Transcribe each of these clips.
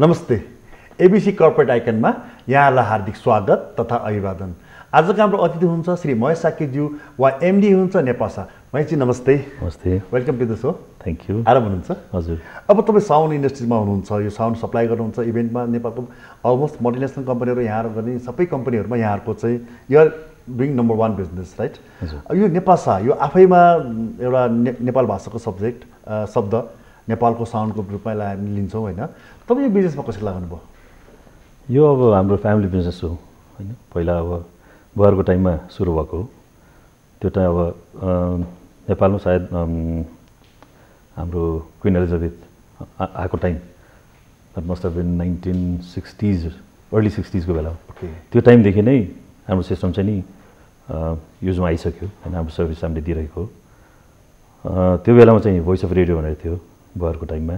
नमस्ते। ABC corporate आइकनमा यहाँलाई हार्दिक स्वागत तथा अभिवादन। आजको हाम्रो अतिथि हुनुहुन्छ श्री महेश साक्यज्यू वा एमडी हुनुहुन्छ नेपासा। महेशजी नमस्ते। नमस्ते, welcome to the show. Thank you. आराम हुनुहुन्छ? हजुर। अब तपाईँ साउन्ड इन्डस्ट्रीमा हुनुहुन्छ, यो साउन्ड सप्लाई गर्नुहुन्छ इभेन्टमा। नेपालको अलमोस्ट मल्टिनेसनल कम्पनीहरू यहाँ गर्ने सबै कम्पनीहरूमा यहाँहरूको चाहिँ you are doing number 1 business, right? यो नेपासा यो आफैमा एउटा नेपाल भाषाको शब्द नेपालको साउन्डको रूपमा हामी लिन्छौँ होइन? तपाईँ यो बिजनेसमा कसरी लाग्नुभयो? यो अब हाम्रो फ्यामिली बिजनेस हो होइन। पहिला अब बुहारको टाइममा सुरु भएको हो। त्यो टाइम अब नेपालमा सायद हाम्रो क्विन एलिजाबेथ आएको time that must have been 1960s, early 60s को बेला हो। त्यो टाइमदेखि नै हाम्रो सिस्टम चाहिँ नि युजमा आइसक्यो होइन। हाम्रो सर्भिस हामीले दिइरहेको हो। त्यो बेलामा चाहिँ भोइस अफ रेडियो भनेर थियो बुहारको टाइममा।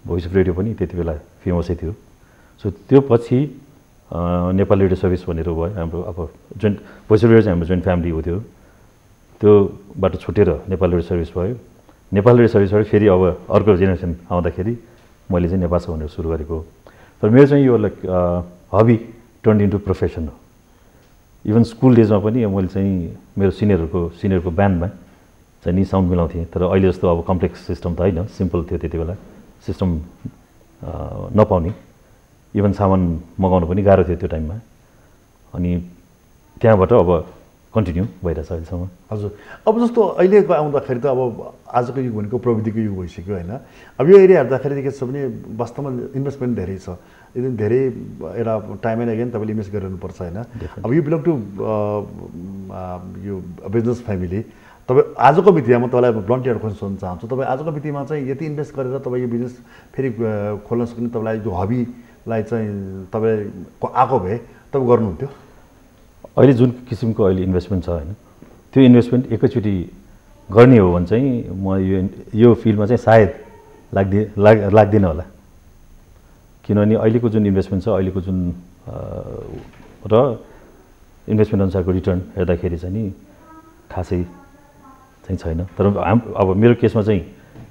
भोइस अफ रेडियो पनि त्यति बेला फेमसै थियो। सो त्यो पछि नेपाल रेडियो सर्भिस भनेर भयो हाम्रो। अब जोइन्ट भोइस अफ रेडियो चाहिँ हाम्रो जोइन्ट फ्यामिली हो। त्योबाट छुटेर नेपाल रेडियो सर्भिस भयो। नेपाल रेडियो सर्भिसबाट फेरि अब अर्को जेनेरेसन आउँदाखेरि मैले चाहिँ नेपासा भनेर सुरु गरेको हो। तर मेरो चाहिँ यो like hobby turn into profession हो। इभन स्कुल डेजमा पनि मैले चाहिँ मेरो सिनियरको ब्यान्डमा चाहिँ नि साउन्ड मिलाउँथेँ। तर अहिले जस्तो अब कम्प्लेक्स सिस्टम त होइन, सिम्पल थियो त्यति बेला। सिस्टम नपाउने, इभन सामान मगाउनु पनि गाह्रो थियो त्यो टाइममा। अनि त्यहाँबाट अब कन्टिन्यू भइरहेछ अहिलेसम्म। हजुर। अब जस्तो अहिलेको आउँदाखेरि त अब आजको युग भनेको प्रविधिको युग भइसक्यो होइन। अब यो एरिया हेर्दाखेरि के छ भने वास्तवमा इन्भेस्टमेन्ट धेरै छ। एकदम धेरै एउटा टाइम एन्ड अगेन तपाईँले इन्भेस्ट गरिरहनुपर्छ होइन। अब यो बिलोङ टु यो बिजनेस फ्यामिली। तपाईँ आजको मितिमा म तपाईँलाई ब्लन्टली एउटा क्वेसन सोध्न चाहन्छु। तपाईँ आजको मितिमा चाहिँ यति इन्भेस्ट गरेर तपाईँ यो बिजनेस फेरि खोल्न सक्ने तपाईँलाई जो हबीलाई चाहिँ तपाईँको आएको भए तपाईँ गर्नुहुन्थ्यो? अहिले जुन किसिमको अहिले इन्भेस्टमेन्ट छ होइन, त्यो इन्भेस्टमेन्ट एकैचोटि गर्ने हो भने चाहिँ म यो फिल्डमा चाहिँ सायद लाग्दिनँ होला। किनभने अहिलेको जुन इन्भेस्टमेन्ट छ, अहिलेको जुन र इन्भेस्टमेन्ट अनुसारको रिटर्न हेर्दाखेरि चाहिँ नि खासै चाहिँ छैन। तर अब मेरो केसमा चाहिँ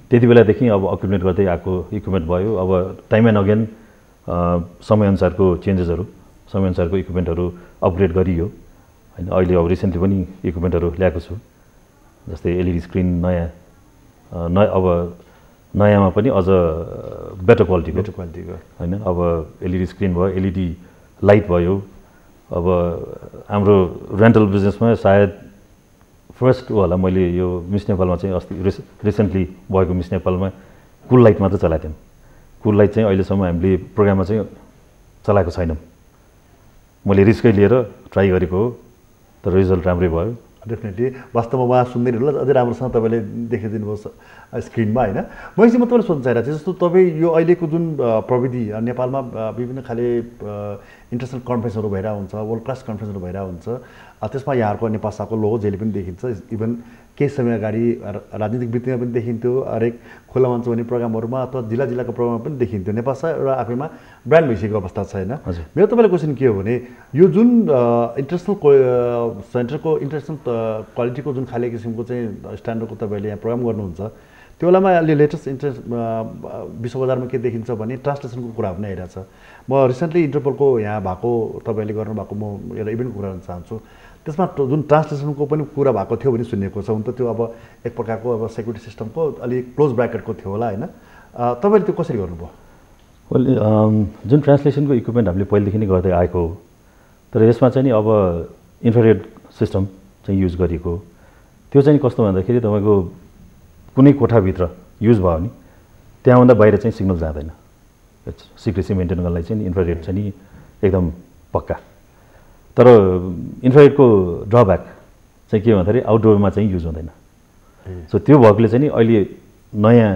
त्यति बेलादेखि अब अक्युमुलेट गर्दै आएको इक्विपमेन्ट भयो। अब टाइम एन्ड अगेन समयअनुसारको चेन्जेसहरू, समयअनुसारको इक्विपमेन्टहरू अपग्रेड गरियो होइन। अहिले अब रिसेन्टली पनि इक्विपमेन्टहरू ल्याएको छु। जस्तै एलइडी स्क्रिन अब नयाँमा पनि अझ बेटर क्वालिटीको होइन। अब एलइडी स्क्रिन भयो, एलइडी लाइट भयो। अब हाम्रो रेन्टल बिजनेसमा सायद फर्स्ट होला मैले यो मिस नेपालमा चाहिँ अस्ति रिसेन्टली भएको मिस नेपालमा कुल लाइट मात्र चलाएको थियौँ। कुल लाइट चाहिँ अहिलेसम्म हामीले प्रोग्राममा चाहिँ चलाएको छैनौँ। मैले रिस्कै लिएर ट्राई गरेको हो, तर रिजल्ट राम्रै भयो। डेफिनेटली वास्तवमा उहाँ सुन्दैन होला, अझै राम्रोसँग तपाईँले देखाइदिनु भयो स्क्रिनमा होइन। मैले चाहिँ म तपाईँलाई सोध्न चाहेको थिएँ जस्तो तपाईँ यो अहिलेको जुन प्रविधि नेपालमा विभिन्न खाले इन्टरनेसनल कन्फरेन्सहरू भइरहेको हुन्छ, वर्ल्ड क्लास कन्फरेन्सहरू भइरहेको हुन्छ। त्यसमा यहाँहरूको नेपासाको लोगो जहिले पनि देखिन्छ। इभन केही समय अगाडि राजनीतिक वृत्तिमा पनि देखिन्थ्यो, हरेक खुला मञ्च भन्ने प्रोग्रामहरूमा अथवा जिल्लाको प्रोग्राममा पनि देखिन्थ्यो। नेपासा एउटा आफैमा ब्रान्ड भइसकेको अवस्था छ होइन। मेरो तपाईँलाई क्वेसन के हो भने यो जुन इन्टरनेसनल क्वालिटीको जुन खाले किसिमको चाहिँ स्ट्यान्डर्डको तपाईँले यहाँ प्रोग्राम गर्नुहुन्छ, त्यो बेलामा अहिले लेटेस्ट विश्व बजारमा के देखिन्छ भने ट्रान्सलेसनको कुरा पनि आइरहेछ। म रिसेन्टली इन्टरपोलको यहाँ भएको तपाईँले गर्नुभएको म एउटा इभेन्टको कुरा गर्न चाहन्छु। त्यसमा जुन ट्रान्सलेसनको पनि कुरा भएको थियो भने सुनेको छ। हुन त त्यो अब एक प्रकारको अब सेक्युरिटी सिस्टमको अलिक क्लोज ब्राकेटको थियो होला होइन। तपाईँले त्यो कसरी गर्नुभयो? जुन ट्रान्सलेसनको इक्विपमेन्ट हामीले पहिलेदेखि नै गर्दै आएको हो, तर यसमा चाहिँ नि अब इन्फ्रारेड सिस्टम चाहिँ युज गरिएको। त्यो चाहिँ कस्तो भन्दाखेरि तपाईँको कुनै कोठाभित्र युज भयो भने त्यहाँभन्दा बाहिर चाहिँ सिग्नल जाँदैन। सिक्रेसी मेन्टेन गर्नलाई चाहिँ इन्फ्रारेड चाहिँ नि एकदम पक्का। तर इन्फ्रारेडको ड्रब्याक चाहिँ के भन्दाखेरि आउटडोरमा चाहिँ युज हुँदैन। सो त्यो भएकोले चाहिँ नि अहिले नयाँ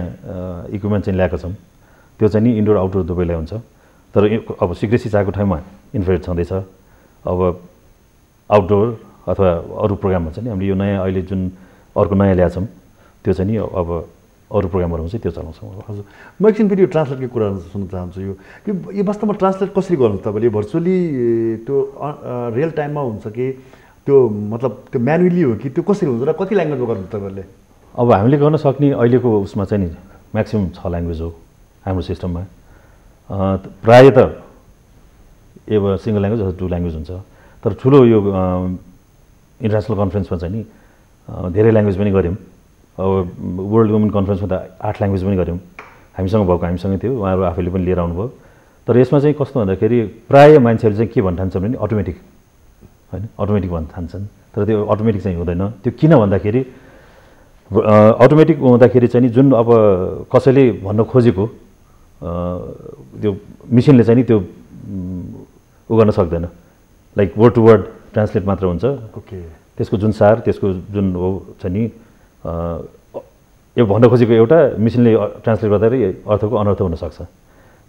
इक्विपमेन्ट चाहिँ ल्याएको छौँ। त्यो चाहिँ नि इन्डोर आउटडोर दुवैलाई हुन्छ। तर अब सिक्रेसी चाहिएको ठाउँमा इन्फ्रारेड छँदैछ। अब आउटडोर अथवा अरू प्रोग्राममा चाहिँ हामीले यो नयाँ अहिले जुन अर्को नयाँ ल्याएको छौँ त्यो चाहिँ नि अब अरू प्रोग्रामहरू चाहिँ त्यो चलाउँछौँ। हजुर। म एकछिन फेरि यो ट्रान्सलेटको कुरा सुन्न चाहन्छु। यो वास्तवमा ट्रान्सलेट कसरी गर्नुहुन्छ तपाईँले? भर्चुअली त्यो रियल टाइममा हुन्छ कि त्यो मतलब त्यो म्यानुअली हो कि त्यो कसरी हुन्छ र कति ल्याङ्ग्वेजमा गर्नुहुन्छ तपाईँहरूले? अब हामीले गर्न सक्ने अहिलेको उसमा चाहिँ नि म्याक्सिमम 6 ल्याङ्ग्वेज हो हाम्रो सिस्टममा। प्रायः त अब सिङ्गल ल्याङ्ग्वेज अथवा 2 ल्याङ्ग्वेज हुन्छ। तर ठुलो यो इन्टरनेसनल कन्फरेन्समा चाहिँ नि धेरै ल्याङ्ग्वेज पनि गऱ्यौँ। अब वर्ल्ड वुमेन कन्फरेन्समा त 8 ल्याङ्ग्वेज पनि गऱ्यौँ। हामीसँगै थियो, उहाँहरू आफैले पनि लिएर आउनुभयो। तर यसमा चाहिँ कस्तो भन्दाखेरि प्रायः मान्छेहरूले चाहिँ के भन्न ठान्छन् भने अटोमेटिक होइन, अटोमेटिक भन्न ठान्छन्। तर त्यो अटोमेटिक चाहिँ हुँदैन। त्यो किन भन्दाखेरि अटोमेटिक हुँदाखेरि चाहिँ जुन अब कसैले भन्न खोजेको त्यो मिसिनले चाहिँ नि त्यो उ गर्न सक्दैन। Like word to word translate मात्र हुन्छ। ओके, त्यसको जुन सार, त्यसको जुन हो छ नि यो भन्न खोजेको एउटा मिसिनले ट्रान्सलेट गर्दाखेरि अर्थको अनर्थ हुनसक्छ।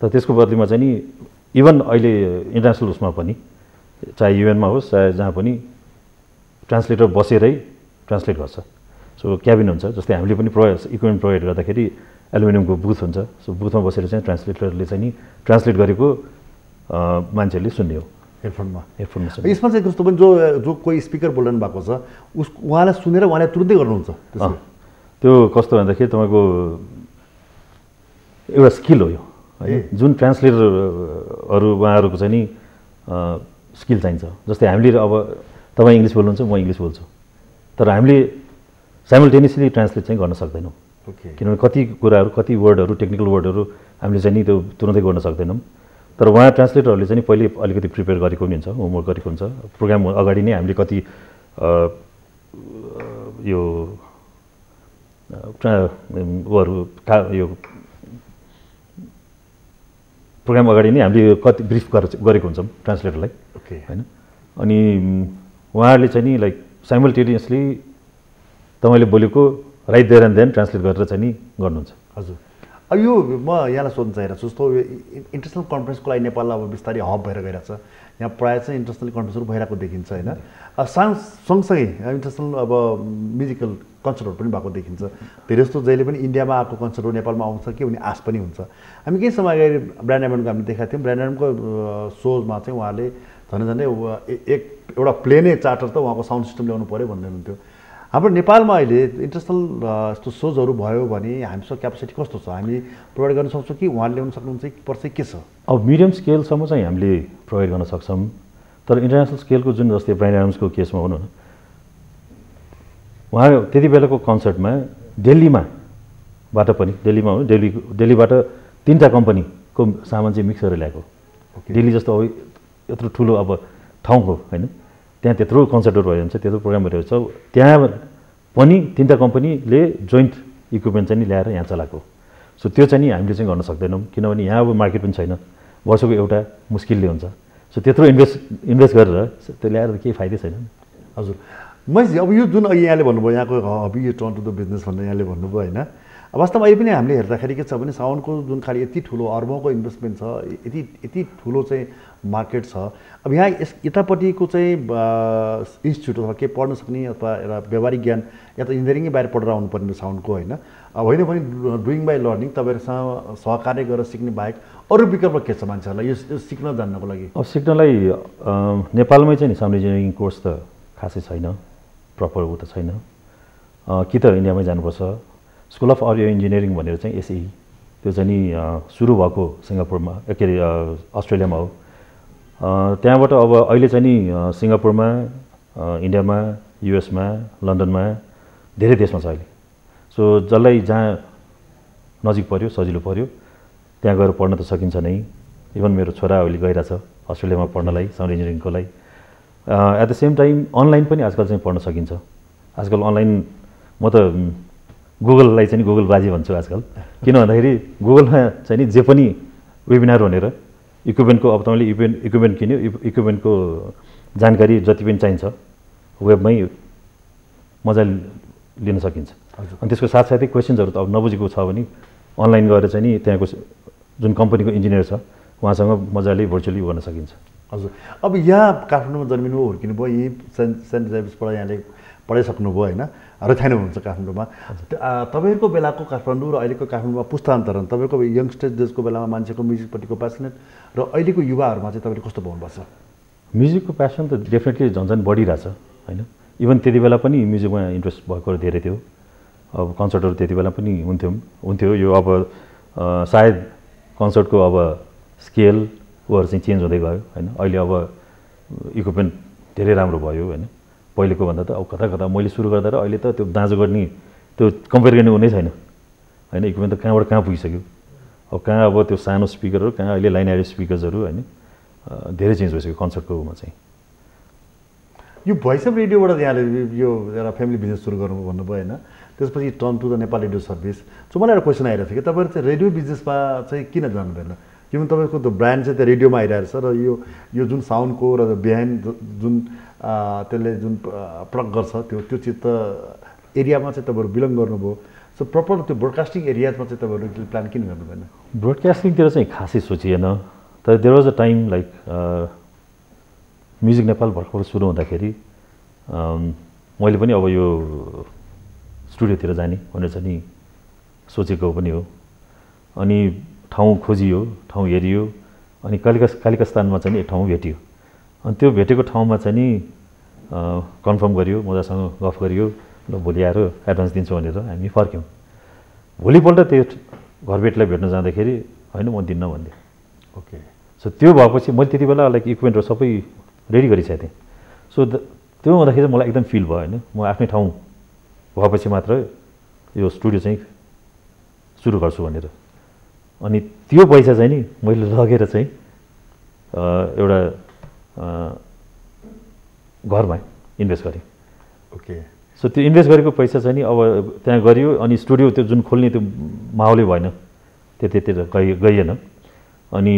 तर त्यसको बदलीमा चाहिँ नि इभन अहिले इन्टरनेसनल उसमा पनि चाहे युएनमा होस् चाहे जहाँ पनि ट्रान्सलेटर बसेरै ट्रान्सलेट गर्छ। सो क्याबिन हुन्छ, जस्तै हामीले पनि इक्विपमेन्ट प्रोभाइड गर्दाखेरि एलुमिनियमको बुथ हुन्छ। सो बुथमा बसेर चाहिँ ट्रान्सलेटरले चाहिँ नि ट्रान्सलेट गरेको मान्छेहरूले सुन्ने हो हेडफोनमा। सुन्ने। यसमा चाहिँ कस्तो पनि जो कोही स्पिकर बोलिरहनु भएको छ उहाँलाई सुनेर उहाँले तुरुन्तै गर्नुहुन्छ। त्यो कस्तो भन्दाखेरि तपाईँको एउटा स्किल हो यो है। जुन ट्रान्सलेटरहरू उहाँहरूको चाहिँ नि स्किल चाहिन्छ। जस्तै हामीले अब तपाईँ इङ्ग्लिस बोल्नुहुन्छ, म इङ्ग्लिस बोल्छु, तर हामीले साइमल्टेनियसली ट्रान्सलेट चाहिँ गर्न सक्दैनौँ। किनभने कति कुराहरू, कति वर्डहरू, टेक्निकल वर्डहरू हामीले चाहिँ नि त्यो तुरन्तै गर्न सक्दैनौँ। तर उहाँ ट्रान्सलेटरहरूले चाहिँ पहिले अलिकति प्रिपेयर गरेको पनि हुन्छ, होमवर्क गरेको हुन्छ। प्रोग्राम अगाडि नै हामीले कति यो यो प्रोग्राम अगाडि नै हामीले कति ब्रिफ गरेको हुन्छौँ ट्रान्सलेटरलाई होइन। अनि उहाँहरूले चाहिँ नि लाइक साइमल्टेनियसली तपाईँले बोलेको right there and then translate गरेर चाहिँ नि गर्नुहुन्छ। हजुर, अब यो म यहाँलाई सोध्न चाहिरहेको छु, जस्तो यो इन्टरनेसनल कन्फरेन्सको लागि नेपाल अब बिस्तारै हब भएर गइरहेको छ। यहाँ प्रायः चाहिँ इन्टरनेसनल कन्फरेन्सहरू भइरहेको देखिन्छ होइन। सँगसँगै इन्टरनेसनल अब म्युजिकल कन्सर्टहरू पनि भएको देखिन्छ। धेरै जस्तो जहिले पनि इन्डियामा आएको कन्सर्टहरू नेपालमा आउँछ कि भन्ने आश पनि हुन्छ। हामी केही समय अगाडि ब्रान्ड एम्बनको हामीले देखाएको थियौँ। ब्रान्ड एम्बको सोमा चाहिँ उहाँले झन्डै एउटा प्लेनै चार्टर त उहाँको साउन्ड सिस्टम ल्याउनु पऱ्यो भन्दै हुनुहुन्थ्यो। हाम्रो नेपालमा अहिले इन्टरनेसनल यस्तो सोजहरू भयो भने हामीसँग क्यापेसिटी कस्तो छ? हामी प्रोभाइड गर्न सक्छौँ कि उहाँले ल्याउनु सक्नुहुन्छ कि पर्छ के छ? अब मिडियम स्केलसम्म चाहिँ हामीले प्रोभाइड गर्न सक्छौँ। तर इन्टरनेसनल स्केलको जुन जस्तै ब्रान्ड एम्बको केसमा भनौँ न, उहाँ त्यति बेलाको कन्सर्टमा दिल्लीबाट पनि दिल्लीबाट 3टा कम्पनीको सामान चाहिँ मिक्स गरेर ल्याएको। दिल्ली जस्तो अब यत्रो ठुलो अब ठाउँ हो होइन, त्यहाँ त्यत्रो कन्सर्टहरू भइरहन्छ, त्यत्रो प्रोग्राम भइरहेको छ। त्यहाँ पनि 3टा कम्पनीले जोइन्ट इक्विपमेन्ट चाहिँ नि ल्याएर यहाँ चलाएको। सो त्यो चाहिँ नि हामीले चाहिँ गर्न सक्दैनौँ, किनभने यहाँ अब मार्केट पनि छैन। वर्षको एउटा मुस्किलले हुन्छ। सो त्यत्रो इन्भेस्ट गरेर त्यो ल्याएर केही फाइदै छैन। हजुर, महेशजी अब यो जुन अघि यहाँले भन्नुभयो यहाँको हबी यो टर्न टु द बिजनेस भनेर यहाँले भन्नुभयो होइन। वास्तवमा अहिले पनि हामीले हेर्दाखेरि के छ भने साउन्डको जुन खालि यति ठुलो अर्बौँको इन्भेस्टमेन्ट छ, यति ठुलो चाहिँ मार्केट छ। अब यहाँ यतापट्टिको चाहिँ इन्स्टिट्युट अथवा के पढ्न सक्ने अथवा एउटा व्यावहारिक ज्ञान या त इन्जिनियरिङै बाहिर पढेर आउनुपर्ने साउन्डको होइन। अब होइन भने डुइङ बाई लर्निङ तपाईँहरूसँग सहकार्य गरेर सिक्ने बाहेक अरू विकल्प के छ मान्छेहरूलाई यो सिक्न जान्नको लागि? अब सिक्नलाई नेपालमै चाहिँ नि साउन्ड इन्जिनियरिङ कोर्स त खासै छैन, प्रपर ऊ त छैन। कि त इन्डियामै जानुपर्छ। स्कुल अफ अडियो इन्जिनियरिङ भनेर चाहिँ एसई त्यो चाहिँ नि सुरु भएको सिङ्गापुरमा के अरे अस्ट्रेलियामा हो। त्यहाँबाट अब अहिले चाहिँ नि सिङ्गापुरमा, इन्डियामा, युएसमा, लन्डनमा धेरै देशमा छ अहिले। सो जसलाई जहाँ नजिक पऱ्यो, सजिलो पऱ्यो त्यहाँ गएर पढ्न त सकिन्छ नै। इभन मेरो छोरा अहिले गइरहेछ अस्ट्रेलियामा पढ्नलाई साउन्ड इन्जिनियरिङको लागि। At the same time online पनि आजकल चाहिँ पढ्न सकिन्छ। आजकल अनलाइन म त गुगललाई चाहिँ गुगल बाजी भन्छु आजकल। किन भन्दाखेरि गुगलमा चाहिँ नि जे पनि वेबिनार भनेर इक्विपमेन्टको अब तपाईँले इक्विपमेन्ट किन्यो, इक्विपमेन्टको जानकारी जति पनि चाहिन्छ वेबमै मजाले लिन सकिन्छ। अनि त्यसको साथसाथै क्वेसन्सहरू त अब नबुझेको छ भने अनलाइन गएर चाहिँ नि त्यहाँको जुन कम्पनीको इन्जिनियर छ उहाँसँग मजाले भर्चुअली गर्न सकिन्छ। हजुर, अब यहाँ काठमाडौँमा जन्मिनु हुर्किनु भयो, यहीँ सेन्ट जेभियर्सबाट यहाँले पढाइसक्नुभयो होइन, रथाइनु हुनुहुन्छ काठमाडौँमा। तपाईँहरूको बेलाको काठमाडौँ र अहिलेको काठमाडौँमा पुस्तान्तरण, तपाईँको यङ्स्टर डेजको बेलामा मान्छेको म्युजिकपट्टिको प्यासनेट र अहिलेको युवाहरूमा चाहिँ तपाईँले कस्तो पाउनुभएको छ? म्युजिकको प्यासन त डेफिनेटली झन् बढिरहेछ होइन। इभन त्यति बेला पनि म्युजिकमा इन्ट्रेस्ट भएको धेरै थियो। अब कन्सर्टहरू त्यति बेला पनि हुन्थ्यो। यो अब सायद कन्सर्टको अब स्केलहरू चाहिँ चेन्ज हुँदै गयो होइन। अहिले अब इक्विपमेन्ट धेरै राम्रो भयो होइन। पहिलेको भन्दा त अब कता कता मैले सुरु गर्दा र अहिले त त्यो दाँजो गर्ने त्यो कम्पेयर गर्ने हुनै छैन होइन। इक्विपमेन्ट त कहाँबाट कहाँ पुगिसक्यो। अब कहाँ अब त्यो सानो स्पिकरहरू कहाँ अहिले लाइन एरिया स्पिकर्सहरू होइन धेरै चेन्ज भइसक्यो कन्सर्टकोमा चाहिँ। यो भोइस अफ रेडियोबाट यहाँले यो एउटा फ्यामिली बिजनेस सुरु गर्नु भन्नुभयो होइन। त्यसपछि turn to the Nepal radio service. So मलाई एउटा क्वेसन आइरहेको थियो कि तपाईँहरू चाहिँ रेडियो बिजनेसमा चाहिँ किन जानु भएन? किनभने तपाईँको त ब्रान्ड चाहिँ त्यो रेडियोमा आइरहेको छ र यो जुन साउन्डको र बिहाइन्ड जुन त्यसले जुन प्रयोग गर्छ त्यो चिज त एरियामा चाहिँ तपाईँहरू बिलङ गर्नुभयो। सो प्रपर त्यो ब्रोडकास्टिङ एरियामा चाहिँ तपाईँहरू प्लान किन गर्नु भएन? ब्रोडकास्टिङतिर चाहिँ खासै सोचिएन। तर there was a time like music Nepal भर्खर सुरु हुँदाखेरि मैले पनि अब यो स्टुडियोतिर जाने भनेर चाहिँ नि सोचेको पनि हो। अनि ठाउँ खोजियो, ठाउँ हेरियो, अनि कालिका स्थानमा चाहिँ एक ठाउँ भेटियो। अनि त्यो भेटेको ठाउँमा चाहिँ नि कन्फर्म गरियो, मजासँग गफ गरियो, ल भोलि आएर एडभान्स दिन्छु भनेर हामी फर्क्यौँ। भोलिपल्ट त्यो घरबेटलाई भेट्न जाँदाखेरि होइन म दिन्न भन्दै। ओके। सो त्यो भएपछि मैले त्यति बेला लाइक इक्विपमेन्टहरू सबै रेडी गरिसकेको थिएँ। सो त्यो हुँदाखेरि मलाई एकदम फिल भयो होइन म आफ्नै ठाउँ भएपछि मात्र यो स्टुडियो चाहिँ सुरु गर्छु भनेर। अनि त्यो पैसा चाहिँ नि मैले लगेर चाहिँ एउटा घरमा इन्भेस्ट गरेँ। ओके। सो त्यो इन्भेस्ट गरेको पैसा चाहिँ नि अब त्यहाँ गरियो। अनि स्टुडियो त्यो जुन खोल्ने त्यो माहौलै भएन, त्यतिर गइएन। अनि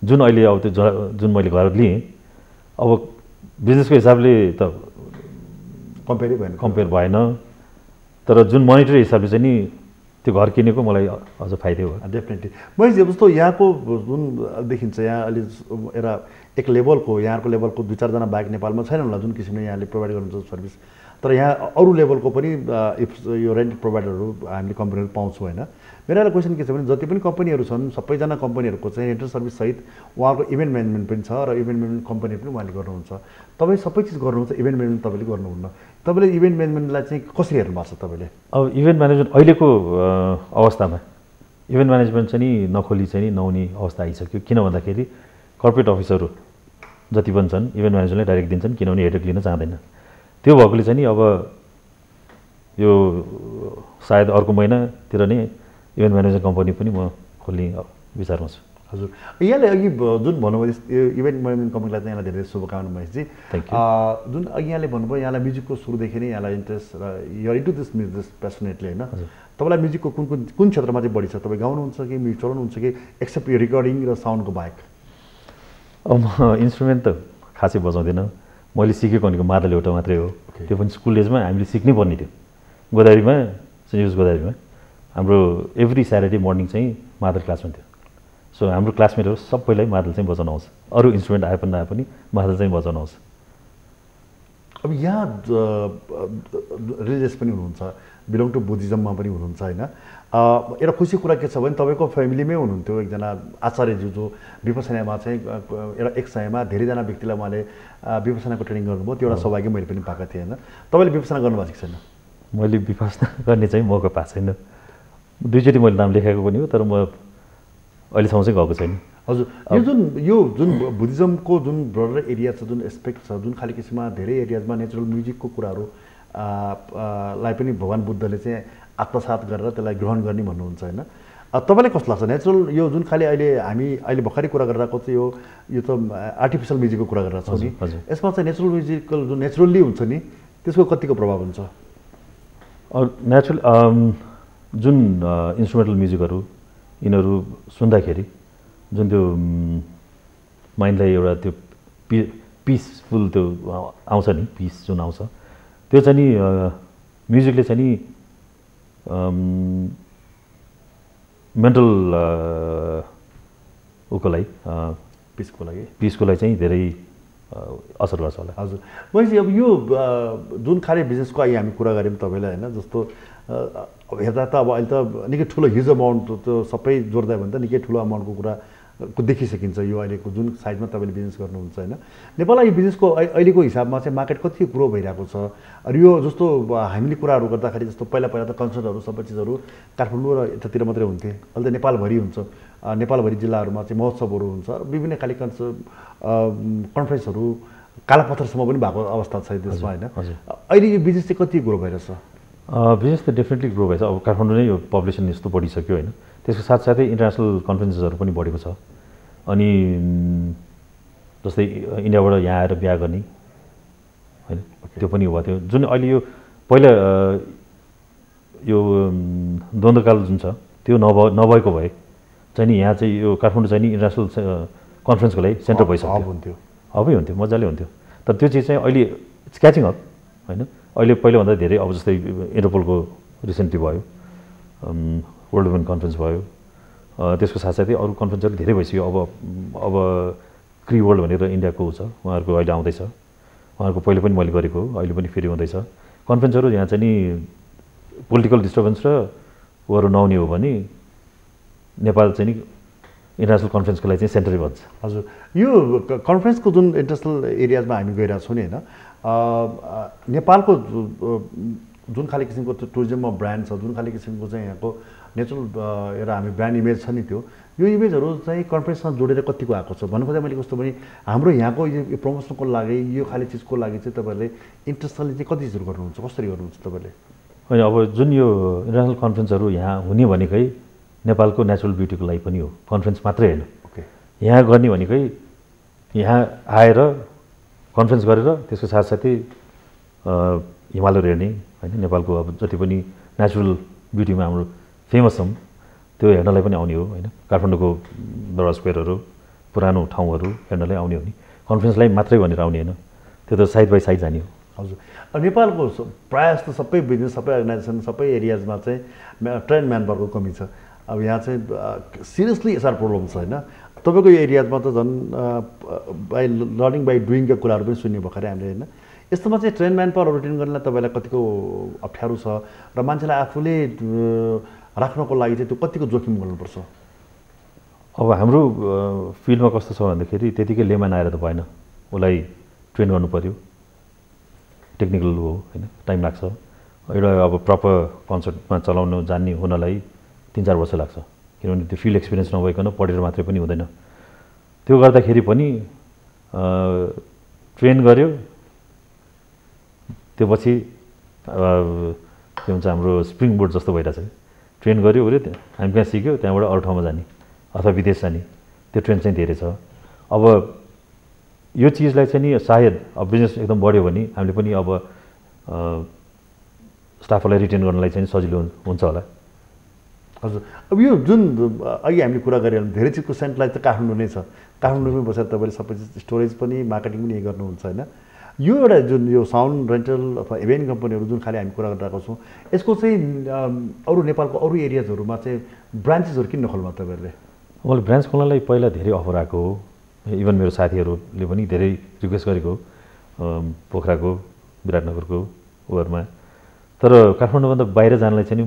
जुन अहिले अब त्यो जुन मैले घर लिएँ अब बिजनेसको हिसाबले त कम्पेयर भएन। तर जुन मोनिटरी हिसाबले चाहिँ नि त्यो घर किनेको मलाई अझ फाइदै हो। डेफिनेटली। मैले जस्तो यहाँको जुन देखिन्छ यहाँ अलि एउटा एक लेभलको यहाँको लेभलको 2-4 जना बाहेक नेपालमा छैन होला जुन किसिमले यहाँले प्रोभाइड गर्नुहुन्छ सर्भिस। तर यहाँ अरू लेभलको पनि यो रेन्ट प्रोभाइडरहरू हामीले कम्पनीहरू पाउँछौँ होइन। मेरो एउटा क्वेसन के छ भने जति पनि कम्पनीहरू छन् सबैजना कम्पनीहरूको चाहिँ रेन्टल सर्भिस सहित उहाँको इभेन्ट म्यानेजमेन्ट पनि छ र इभेन्ट म्यानेजमेन्ट कम्पनी पनि उहाँले गर्नुहुन्छ। तपाईँ सबै चिज गर्नुहुन्छ, इभेन्ट म्यानेजमेन्ट तपाईँले गर्नुहुन्न। तपाईँले इभेन्ट म्यानेजमेन्टलाई चाहिँ कसरी हेर्नु भएको छ तपाईँले? अब इभेन्ट म्यानेजमेन्ट अहिलेको अवस्थामा इभेन्ट म्यानेजमेन्ट चाहिँ नि नखोली चाहिँ नि नहुने अवस्था आइसक्यो। किन भन्दाखेरि कर्पोरेट अफिसहरू जति पनि छन् इभेन्ट म्यानेजमेन्टलाई डाइरेक्ट दिन्छन् किनभने हेडेक लिन चाहँदैन। त्यो भएकोले चाहिँ नि अब यो सायद अर्को महिनातिर नै इभेन्ट म्यानेजमेन्ट कम्पनी पनि म खोल्ने विचारमा छु। हजुर। यहाँले अघि जुन भन्नुभयो यो इभेन्ट म्यानेजमेन्ट कम्पनीलाई चाहिँ यहाँलाई धेरै शुभकामना महेशजी। जुन अघि यहाँले भन्नुभयो यहाँलाई म्युजिकको सुरुदेखि नै यहाँलाई इन्ट्रेस्ट र युआर इन्टु दिस म्युजिक पेसनेटली होइन। तपाईँलाई म्युजिकको कुन क्षेत्रमा चाहिँ बढी छ? तपाईँ गाउनुहुन्छ कि म्युजिक चलाउनुहुन्छ कि एक्सेप्ट यो रेकर्डिङ र साउन्डको बाहेक? अब म इन्स्ट्रुमेन्ट त खासै बजाउँदिनँ। मैले सिकेको भनेको मादल एउटा मात्रै हो। त्यो पनि स्कुल एजमा हामीले सिक्नै पर्ने थियो। गोदावरीमा सेन्ट जोसेफ गोदावरीमा हाम्रो एभ्री स्याटरडे मर्निङ चाहिँ मादल क्लास हुन्थ्यो। सो हाम्रो क्लासमेटहरू सबैलाई मादल चाहिँ बजाउन आउँछ। अरू इन्स्ट्रुमेन्ट आए पनि मादल चाहिँ बजाउन आउँछ। अब यहाँ रिलिजियस पनि हुनुहुन्छ, बिलोङ टु बुद्धिज्ममा पनि हुनुहुन्छ होइन। एउटा खुसी कुरा के छ भने तपाईँको फ्यामिलीमै हुनुहुन्थ्यो एकजना आचार्यज्यू जो विपसनामा चाहिँ एउटा एक समयमा धेरैजना व्यक्तिलाई उहाँले विपसनाको ट्रेनिङ गर्नुभयो। त्यो एउटा सौभाग्य मैले पनि पाएको थिएँ होइन। तपाईँले विपसना गर्नुभएको छैन? मैले विपसना गर्ने चाहिँ मौका पाएको छैन। 2चोटि मैले नाम लेखाएको पनि हो तर म अहिलेसम्म चाहिँ गएको छैन। हजुर। यो जुन बुद्धिज्मको जुन ब्रोडर एरिया छ, जुन एस्पेक्ट छ, जुन खालि किसिममा धेरै एरियाजमा नेचुरल म्युजिकको कुराहरू लाई पनि भगवान् बुद्धले चाहिँ आत्मसात गरेर त्यसलाई ग्रहण गर्ने भन्नुहुन्छ होइन। तपाईँलाई कस्तो लाग्छ नेचुरल यो जुन खालि हामी अहिले भर्खरै कुरा गरिरहेको चाहिँ यो त आर्टिफिसियल म्युजिकको कुरा गरिरहेको छौँ नि, यसमा चाहिँ नेचुरल म्युजिकल जुन नेचुरल्ली हुन्छ नि त्यसको कतिको प्रभाव हुन्छ? नेचुरल जुन इन्स्ट्रुमेन्टल म्युजिकहरू यिनीहरू सुन्दाखेरि जुन त्यो माइन्डलाई एउटा त्यो पिसफुल त्यो आउँछ नि, पिस जुन आउँछ त्यो चाहिँ नि म्युजिकले चाहिँ नि मेन्टल उको लागि पिसको लागि चाहिँ धेरै असर गर्छ होला। हजुर। भनेपछि अब यो जुन खाले बिजनेसको अहिले हामी कुरा गऱ्यौँ तपाईँलाई होइन, जस्तो अब हेर्दा त अब अहिले त निकै ठुलो ह्युज अमाउन्ट त्यो सबै जोड्दा भने त निकै ठुलो अमाउन्टको कुरा देखिसकिन्छ यो अहिलेको जुन साइजमा तपाईँले बिजनेस गर्नुहुन्छ होइन। नेपालमा यो बिजनेसको अहिलेको हिसाबमा चाहिँ मार्केट कति ग्रो भइरहेको छ? र यो जस्तो हामीले कुराहरू गर्दाखेरि जस्तो पहिला त कन्सर्टहरू सबै चिजहरू काठमाडौँ र यतातिर मात्रै हुन्थे, अहिले त नेपालभरि हुन्छ। नेपालभरि जिल्लाहरूमा चाहिँ महोत्सवहरू हुन्छ र विभिन्न खाले कन्फरेन्सहरू कालापत्थरसम्म पनि भएको अवस्था छ देशमा होइन अहिले यो बिजनेस चाहिँ कति ग्रो भइरहेछ बिजनेस त डेफिनेटली ग्रो भएछ अब काठमाडौँ नै यो पपुलेसन यस्तो बढिसक्यो होइन त्यसको साथसाथै इन्टरनेसनल कन्फरेन्सेसहरू पनि बढेको छ अनि जस्तै इन्डियाबाट यहाँ आएर बिहा गर्ने होइन त्यो पनि भयो त्यो जुन अहिले यो पहिला यो द्वन्द्वकाल जुन छ त्यो नभएको भए चाहिँ नि यहाँ चाहिँ यो काठमाडौँ चाहिँ नि इन्टरनेसनल कन्फरेन्सको लागि सेन्टर भइसक्यो हुन्थ्यो अबै हुन्थ्यो मजाले हुन्थ्यो तर त्यो चिज चाहिँ अहिले इट्स क्याचिङ अप होइन अहिले पहिलाभन्दा धेरै अब जस्तै इन्टरपोलको रिसेन्टली भयो वर्ल्ड वुमेन कन्फरेन्स भयो त्यसको साथसाथै अरू कन्फरेन्सहरू धेरै भइसक्यो अब क्री वर्ल्ड भनेर इन्डियाको छ उहाँहरूको अहिले आउँदैछ उहाँहरूको पहिले पनि मैले गरेको हो अहिले पनि फेरि हुँदैछ कन्फरेन्सहरू यहाँ चाहिँ नि पोलिटिकल डिस्टर्बेन्स र उहरू नहुने हो भने नेपाल चाहिँ नि इन्टरनेसनल कन्फरेन्सको लागि चाहिँ सेन्टरै बन्छ हजुर यो कन्फरेन्सको जुन इन्टरनेसनल एरियाजमा हामी गइरहेको छौँ नि होइन नेपालको जुन खाले किसिमको टुरिज्ममा ब्रान्ड छ जुन खाले किसिमको चाहिँ यहाँको नेचुरल एउटा हामी ब्रान्ड इमेज छ नि त्यो यो इमेजहरू चाहिँ कन्फरेन्समा जोडेर कतिको आएको छ भन्नुपर्दा मैले कस्तो भने हाम्रो यहाँको यो प्रमोसनको लागि यो खाले चिजको लागि चाहिँ तपाईँहरूले इन्टरनेसनली चाहिँ कति चिजहरू गर्नुहुन्छ कसरी गर्नुहुन्छ तपाईँहरूले होइन अब जुन यो इन्टरनेसनल कन्फरेन्सहरू यहाँ हुने भनेकै नेपालको नेचुरल ब्युटीको लागि पनि हो कन्फरेन्स मात्रै होइन ओके यहाँ गर्ने भनेकै यहाँ आएर कन्फरेन्स गरेर त्यसको साथसाथै हिमालयहरू हेर्ने होइन नेपालको अब जति पनि नेचुरल ब्युटीमा हाम्रो फेमस छौँ त्यो हेर्नलाई पनि आउने हो होइन काठमाडौँको दरबार स्क्वायरहरू पुरानो ठाउँहरू हेर्नलाई आउने हो नि कन्फरेन्सलाई मात्रै भनेर आउने होइन त्यो त साइड बाई साइड जाने हो हजुर नेपालको प्रायः जस्तो सबै बिजनेस सबै अर्गनाइजेसन सबै एरियाजमा चाहिँ ट्रेन म्यान पावरको कमी छ अब यहाँ चाहिँ सिरियसली एसआर प्रब्लम छ होइन तपाईँको यो एरियाजमा त झन् बाई लर्निङ बाई डुइङका कुराहरू पनि सुन्ने भर्खरै हामीले होइन यस्तोमा चाहिँ ट्रेन म्यान पावर रुटिन गर्नलाई तपाईँलाई कतिको अप्ठ्यारो छ र मान्छेलाई आफूले राख्नको लागि चाहिँ त्यो कतिको जोखिम गर्नुपर्छ अब हाम्रो फिल्डमा कस्तो छ भन्दाखेरि त्यतिकै लेमान आएर त भएन उसलाई ट्रेन गर्नु पऱ्यो टेक्निकल हो होइन टाइम लाग्छ एउटा अब प्रपर कन्सर्टमा चलाउनु जान्ने हुनलाई 3-4 वर्ष लाग्छ किनभने त्यो फिल्ड एक्सपिरियन्स नभइकन पढेर मात्रै पनि हुँदैन त्यो गर्दाखेरि पनि ट्रेन गऱ्यो त्यो पछि के भन्छ हाम्रो स्प्रिङ बोर्ड जस्तो भइरहेछ ट्रेन गऱ्यो अरे हामी कहाँ सिक्यो त्यहाँबाट अरू ठाउँमा जाने अथवा विदेश जाने त्यो ट्रेन चाहिँ धेरै छ अब यो चिजलाई चाहिँ नि सायद अब बिजनेस एकदम बढ्यो भने हामीले पनि अब स्टाफहरूलाई रिटेन गर्नलाई चाहिँ सजिलो हुन्छ होला हजुर अब यो जुन अघि हामीले कुरा गरिहाल्यौँ धेरै चिजको सेन्टरलाइज त काठमाडौँ नै छ काठमाडौँमै बसेर तपाईँले सबै चिज स्टोरेज पनि मार्केटिङ पनि यही गर्नुहुन्छ होइन यो एउटा जुन यो साउन्ड रेन्टल अथवा इभेन्ट कम्पनीहरू जुन खालि हामी कुरा गरिरहेको छौँ यसको चाहिँ अरू नेपालको अरू एरियाजहरूमा चाहिँ ब्रान्चेसहरू किन नखोल्नु तपाईँहरूले मैले ब्रान्च खोल्नलाई पहिला धेरै अफर आएको हो इभन मेरो साथीहरूले पनि धेरै रिक्वेस्ट गरेको पोखराको विराटनगरको उहरूमा तर काठमाडौँभन्दा बाहिर जानलाई चाहिँ नि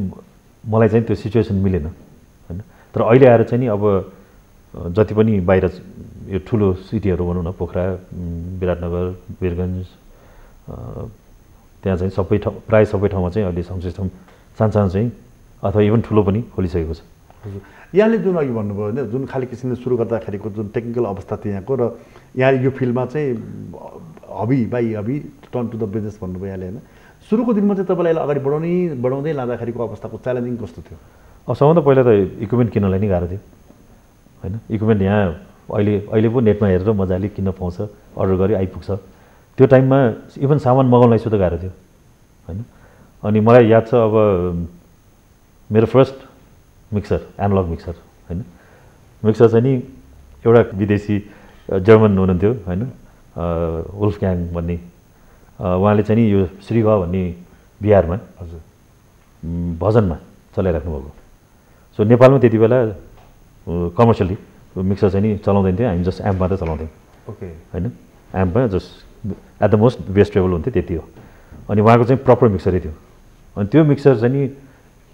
मलाई चाहिँ त्यो सिचुएसन मिलेन होइन तर अहिले आएर चाहिँ नि अब जति पनि बाहिर यो ठुलो सिटीहरू भनौँ न पोखरा विराटनगर वीरगन्ज त्यहाँ चाहिँ सबै ठाउँ प्रायः सबै ठाउँमा चाहिँ अहिले साउन्ड सिस्टम सानो चाहिँ अथवा इभन ठुलो पनि खोलिसकेको छ हजुर यहाँले जुन अघि भन्नुभयो होइन जुन खाले किसिमले सुरु गर्दाखेरिको जुन टेक्निकल अवस्था थियो यहाँको र यहाँ यो फिल्डमा चाहिँ hobby by hobby turn to the business भन्नुभयो यहाँले होइन सुरुको दिनमा चाहिँ तपाईँलाई अगाडि बढाउँदै लाँदाखेरिको अवस्थाको च्यालेन्जिङ कस्तो थियो अब सबभन्दा पहिला त इक्विपमेन्ट किन्नलाई नै गाह्रो थियो होइन इक्विपमेन्ट यहाँ अहिले पो नेटमा हेरेर मजाले किन्न पाउँछ अर्डर गरी आइपुग्छ त्यो टाइममा इभन सामान मगाउनलाई सुध गाह्रो थियो होइन अनि मलाई याद छ अब मेरो फर्स्ट मिक्सर एनालग मिक्सर होइन मिक्सर चाहिँ नि एउटा विदेशी जर्मन हुनुहुन्थ्यो होइन वुल्फग्याङ भन्ने उहाँले चाहिँ नि यो श्रीगह भन्ने बिहारमा हजुर भजनमा चलाइराख्नु भएको सो नेपालमा त्यति बेला कमर्सियली मिक्सर चाहिँ नि चलाउँदैन थियो हामी जस्ट एम्प मात्रै चलाउँथ्यौँ ओके होइन एम्पमा just at the most best level हुन्थ्यो त्यति हो अनि उहाँको चाहिँ प्रपर मिक्सरै थियो अनि त्यो मिक्सर चाहिँ नि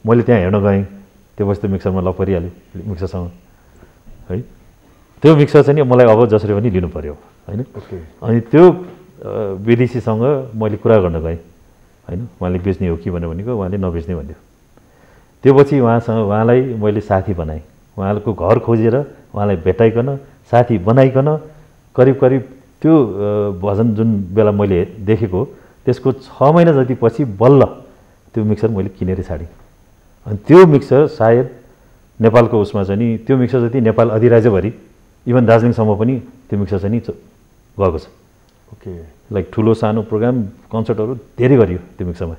मैले त्यहाँ हेर्न गएँ त्यो पछि त मिक्सरमा लग परिहाल्यो मिक्सरसँग है त्यो मिक्सर चाहिँ नि मलाई अब जसरी पनि लिनु पऱ्यो होइन ओके अनि त्यो विदेशीसँग मैले कुरा गर्न गएँ होइन उहाँले बेच्ने हो कि भनेको उहाँले नबेच्ने भन्यो त्यो पछि उहाँलाई मैले साथी बनाएँ उहाँको घर खोजेर उहाँलाई भेटाइकन साथी बनाइकन करिब करिब त्यो भजन जुन बेला मैले देखेको त्यसको 6 महिना जति पछि बल्ल त्यो मिक्सर मैले किनेर छाडेँ। अनि त्यो मिक्सर सायद नेपालको उसमा चाहिँ नि त्यो मिक्सर जति नेपाल अधिराज्यभरि इभन दार्जिलिङसम्म पनि त्यो मिक्सर चाहिँ नि गएको छ। ओके, लाइक ठुलो सानो प्रोग्राम कन्सर्टहरू धेरै गरियो त्यो मिक्सरमा।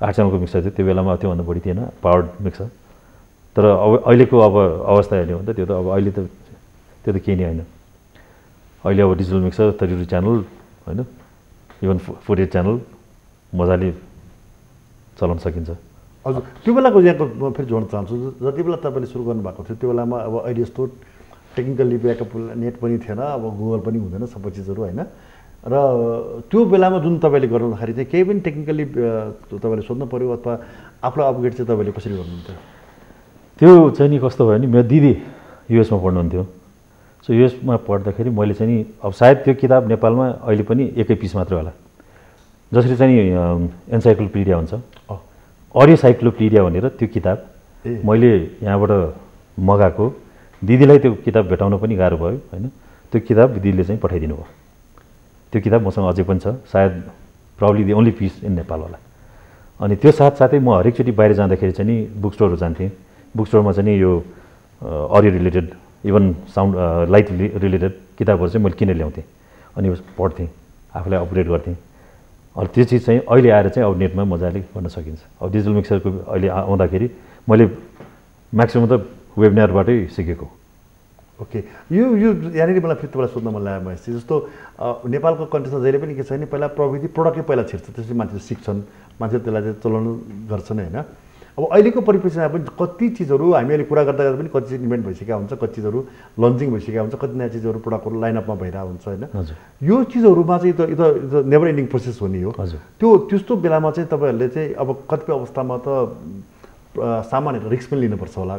8 च्यानलको मिक्सर थियो त्यो बेलामा, त्योभन्दा बढी थिएन पावर्ड मिक्सर। तर अब अहिलेको अब अवस्था हेर्ने हो भने त त्यो त अब अहिले त त्यो त केही नै होइन। अहिले अब डिजिटल मिक्सर 32 च्यानल होइन, इभन 48 च्यानल मजाले चलाउन सकिन्छ। हजुर, त्यो बेलाको यहाँको म फेरि जोड्न चाहन्छु, जति बेला तपाईँले सुरु गर्नुभएको थियो त्यो बेलामा अब अहिले जस्तो टेक्निकल्ली ब्याकअप नेट पनि थिएन, अब गुगल पनि हुँदैन सबै चिजहरू होइन। र त्यो बेलामा जुन तपाईँले गर्दाखेरि चाहिँ केही पनि टेक्निकल्ली तपाईँले सोध्नु पऱ्यो अथवा आफूलाई अपग्रेड चाहिँ तपाईँले कसरी गर्नुहुन्थ्यो? त्यो चाहिँ नि कस्तो भयो नि, मेरो दिदी युएसमा पढ्नुहुन्थ्यो। सो युएसमा पढ्दाखेरि मैले चाहिँ नि अब सायद त्यो किताब नेपालमा अहिले पनि एकै पिस मात्रै होला। जसरी चाहिँ एन्साइक्लोपिडिया हुन्छ, अडियो साइक्लोपिडिया भनेर त्यो किताब मैले यहाँबाट मगाएको। दिदीलाई त्यो किताब भेटाउन पनि गाह्रो भयो होइन। त्यो किताब दिदीले चाहिँ पठाइदिनु भयो। त्यो किताब मसँग अझै पनि छ, सायद proudly the only piece in Nepal होला। अनि त्यो साथसाथै म हरेकचोटि बाहिर जाँदाखेरि चाहिँ नि बुक स्टोरहरू जान्थेँ। बुक स्टोरमा चाहिँ नि यो audio related even sound light related किताबहरू चाहिँ मैले किनेर ल्याउँथेँ अनि पढ्थेँ, आफूलाई अपग्रेड गर्थेँ। अनि त्यो चिज चाहिँ अहिले आएर चाहिँ अब नेटमा मजाले गर्न सकिन्छ। अब डिजिटल मिक्सरको अहिले आउँदाखेरि मैले म्याक्सिमम त वेबिनारबाटै सिकेको। ओके, यो यहाँनिर मलाई फेरि तपाईँलाई सोध्न मन लाग्यो महेश, जस्तो नेपालको कन्टेक्समा जहिले पनि के छ भने पहिला प्रविधि प्रोडक्टै पहिला छिर्छ, त्यसपछि मान्छेले सिक्छन्, मान्छेले त्यसलाई चाहिँ चलाउनु गर्छन् होइन। अब अहिलेको परिप्रेक्षमा पनि कति चिजहरू हामी अहिले कुरा गर्दा पनि कति चिज इन्भेन्ट भइसकेका हुन्छ, कति चिजहरू लन्चिङ भइसकेका हुन्छ, कति नयाँ चिजहरू प्रोडक्टहरू लाइनअपमा भइरहेको हुन्छ होइन। यो चिजहरूमा चाहिँ यो नेभर एन्डिङ प्रोसेस हो नि हो। त्यो त्यस्तो बेलामा चाहिँ तपाईँहरूले चाहिँ अब कतिपय अवस्थामा त सामानहरू रिस्क पनि लिनुपर्छ होला,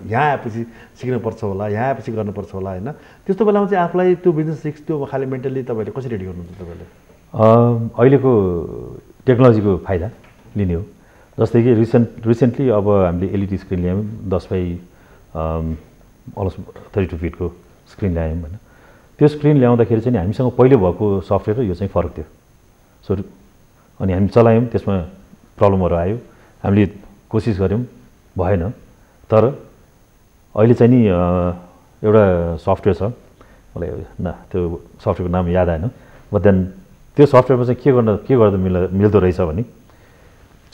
यहाँ आएपछि सिक्नुपर्छ होला, यहाँ आएपछि गर्नुपर्छ होला होइन। त्यस्तो बेलामा चाहिँ आफूलाई त्यो बिजनेस रिस्क त्यो खालि मेन्टली तपाईँले कसरी रेडी गर्नुहुन्छ तपाईँले? अहिलेको टेक्नोलोजीको फाइदा लिने हो। जस्तै कि रिसेन्टली अब हामीले एलइडी स्क्रिन ल्यायौँ, 10 बाई अलमोस्ट 32 फिटको स्क्रिन ल्यायौँ होइन। त्यो स्क्रिन ल्याउँदाखेरि चाहिँ हामीसँग पहिले भएको सफ्टवेयर र यो चाहिँ फरक थियो। सो अनि हामी चलायौँ, त्यसमा प्रब्लमहरू आयो, हामीले कोसिस गऱ्यौँ, भएन। तर अहिले चाहिँ नि एउटा सफ्टवेयर छ, मलाई त्यो सफ्टवेयरको नाम याद आएन, बट देन त्यो सफ्टवेयरमा चाहिँ के गर्दा मिल्दो रहेछ भने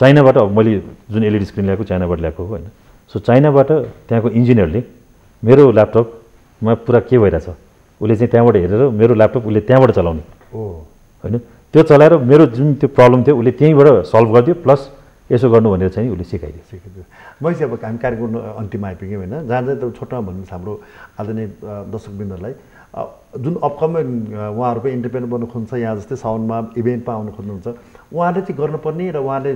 चाइनाबाट मैले जुन एलइडी स्क्रिन ल्याएको चाइनाबाट ल्याएको होइन। सो चाइनाबाट त्यहाँको इन्जिनियरले मेरो ल्यापटपमा पुरा के भइरहेछ उसले चाहिँ त्यहाँबाट हेरेर मेरो ल्यापटप उसले त्यहाँबाट चलाउने होइन। त्यो चलाएर मेरो जुन त्यो प्रब्लम थियो उसले त्यहीँबाट सल्भ गरिदियो, प्लस यसो गर्नु भनेर चाहिँ उसले सिकाइदियो। मैले चाहिँ अब हामी कार्यक्रम अन्तिममा आइपुग्यौँ होइन, जहाँ चाहिँ त छोटोमा भन्नुहोस् हाम्रो आदरणीय दर्शकवृन्दहरूलाई जुन अपकमिङ उहाँहरू पनि इन्डिपेन्डेन्ट बन्नु खोज्छ, यहाँ जस्तै साउन्डमा इभेन्टमा आउनु खोज्नुहुन्छ, उहाँले चाहिँ गर्नुपर्ने र उहाँले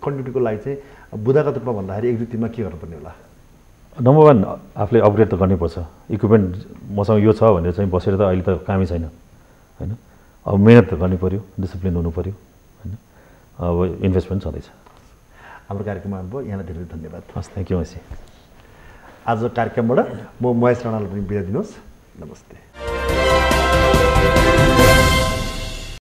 कन्टिन्युटीको लागि चाहिँ बुदागत रूपमा भन्दाखेरि 1 2 3मा के गर्नुपर्ने होला? नम्बर 1 आफूले अपग्रेड त गर्नैपर्छ। इक्विपमेन्ट मसँग यो छ भनेर चाहिँ बसेर त अहिले त कामै छैन होइन। अब मेहनत त गर्नै पऱ्यो, डिसिप्लिन हुनु पऱ्यो होइन। अब इन्भेस्टमेन्ट छँदैछ। हाम्रो कार्यक्रममा आउनुभयो, यहाँलाई धेरै धेरै धन्यवाद। हस्, थ्याङ्क यू महेश। आज कार्यक्रमबाट म महेश राणालाई पनि बिदा दिनुहोस्। नमस्ते।